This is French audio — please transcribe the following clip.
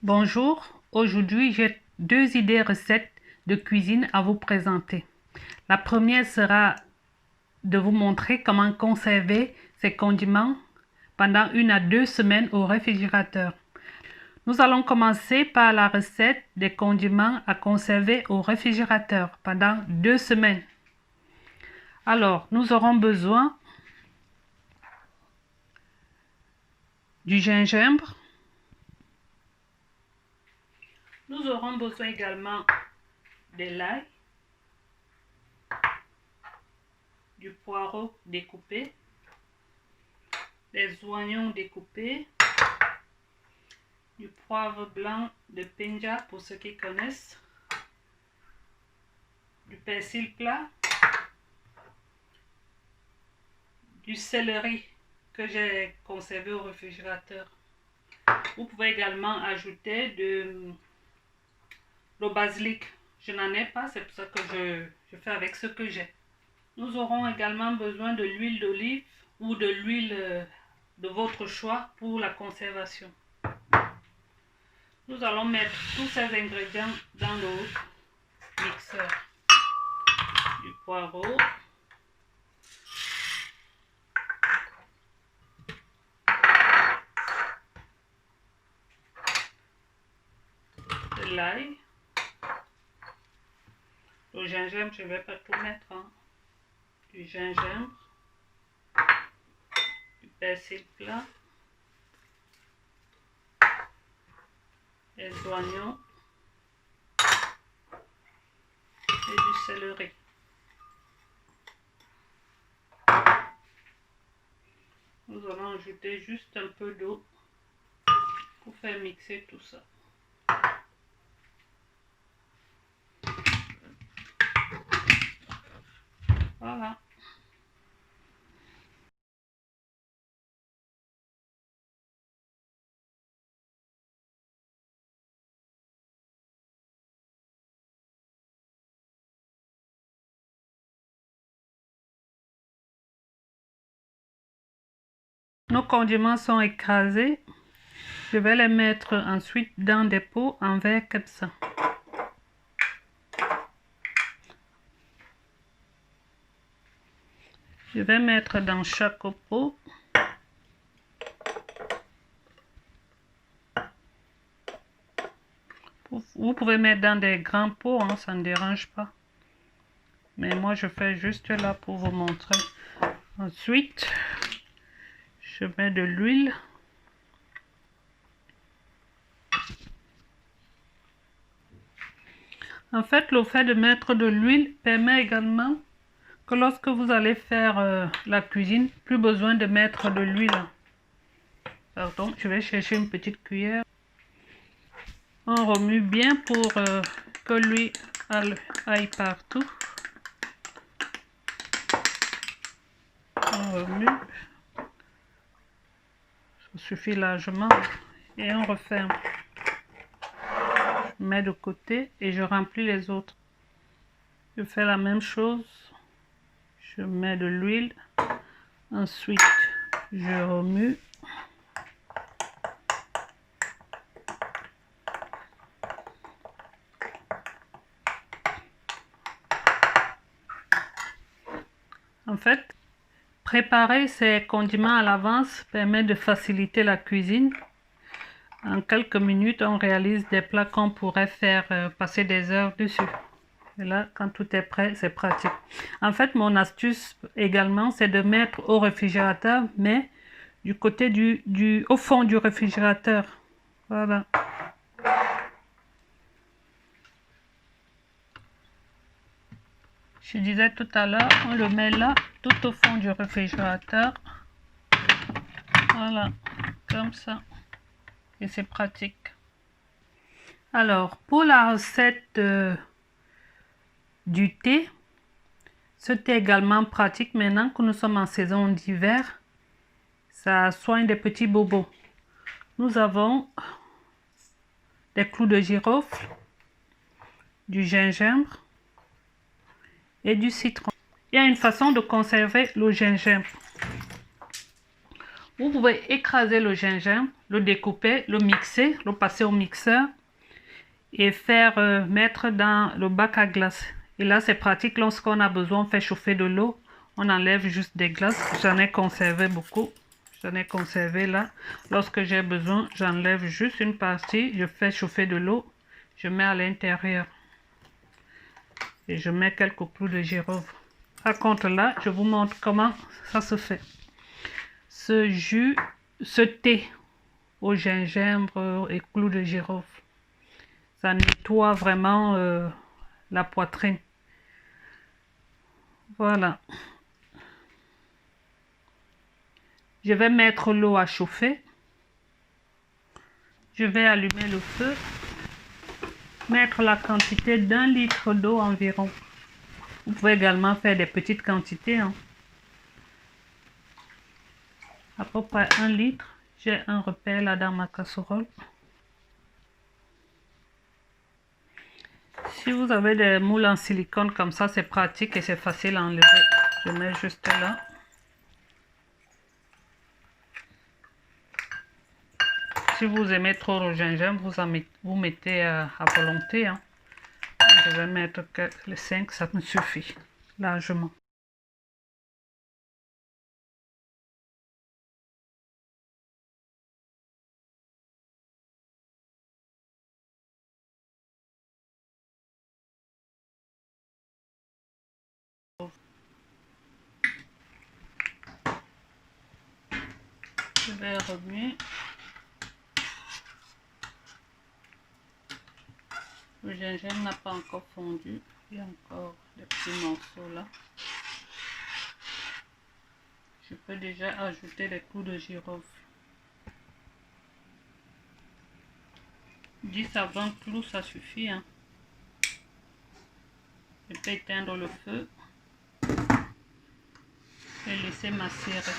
Bonjour, aujourd'hui j'ai deux idées recettes de cuisine à vous présenter. La première sera de vous montrer comment conserver ces condiments pendant 1 à 2 semaines au réfrigérateur. Nous allons commencer par la recette des condiments à conserver au réfrigérateur pendant 2 semaines. Alors, nous aurons besoin du gingembre. Nous aurons besoin également de l'ail, du poireau découpé, des oignons découpés, du poivre blanc de Penja pour ceux qui connaissent, du persil plat, du céleri que j'ai conservé au réfrigérateur. Vous pouvez également ajouter de basilic. Je n'en ai pas, c'est pour ça que je fais avec ce que j'ai. Nous aurons également besoin de l'huile d'olive ou de l'huile de votre choix pour la conservation. Nous allons mettre tous ces ingrédients dans le mixeur. Du poireau, de l'ail, le gingembre, je ne vais pas tout mettre, hein. Du gingembre, du persil plat, des oignons et du céleri. Nous allons ajouter juste un peu d'eau pour faire mixer tout ça. Voilà. Nos condiments sont écrasés. Je vais les mettre ensuite dans des pots en verre comme ça. Je vais mettre dans chaque pot. Vous pouvez mettre dans des grands pots, hein, ça ne dérange pas. Mais moi, je fais juste là pour vous montrer. Ensuite, je mets de l'huile. En fait, le fait de mettre de l'huile permet également que lorsque vous allez faire la cuisine, plus besoin de mettre de l'huile. Pardon, je vais chercher une petite cuillère. On remue bien pour que l'huile aille partout. On remue. Ça suffit largement. Et on referme. Je mets de côté et je remplis les autres. Je fais la même chose. Je mets de l'huile. Ensuite, je remue. En fait, préparer ces condiments à l'avance permet de faciliter la cuisine. En quelques minutes, on réalise des plats qu'on pourrait faire passer des heures dessus. Et là, quand tout est prêt, c'est pratique. En fait, mon astuce également, c'est de mettre au réfrigérateur, mais du côté au fond du réfrigérateur. Voilà. Je disais tout à l'heure, on le met là, tout au fond du réfrigérateur. Voilà, comme ça. Et c'est pratique. Alors, pour la recette du thé, ce thé également pratique maintenant que nous sommes en saison d'hiver. Ça soigne des petits bobos. Nous avons des clous de girofle, du gingembre et du citron. Il y a une façon de conserver le gingembre. Vous pouvez écraser le gingembre, le découper, le mixer, le passer au mixeur et faire mettre dans le bac à glace. Et là, c'est pratique lorsqu'on a besoin, on fait chauffer de l'eau, on enlève juste des glaces. J'en ai conservé beaucoup. J'en ai conservé là. Lorsque j'ai besoin, j'enlève juste une partie, je fais chauffer de l'eau, je mets à l'intérieur. Et je mets quelques clous de girofle. Par contre là, je vous montre comment ça se fait. Ce jus, ce thé au gingembre et clous de girofle, ça nettoie vraiment la poitrine. Voilà. Je vais mettre l'eau à chauffer. Je vais allumer le feu. Mettre la quantité d'1 litre d'eau environ. Vous pouvez également faire des petites quantités. Hein. À peu près 1 litre. J'ai un repère là dans ma casserole. Si vous avez des moules en silicone comme ça, c'est pratique et c'est facile à enlever. Je mets juste là. Si vous aimez trop le gingembre, vous mettez à volonté. Hein. Je vais mettre que les 5, ça me suffit largement. Je vais remuer. Le gingembre n'a pas encore fondu. Il y a encore des petits morceaux là. Je peux déjà ajouter les clous de girofle. 10 à 20 clous, ça suffit. Hein. Je peux éteindre le feu et laisser macérer.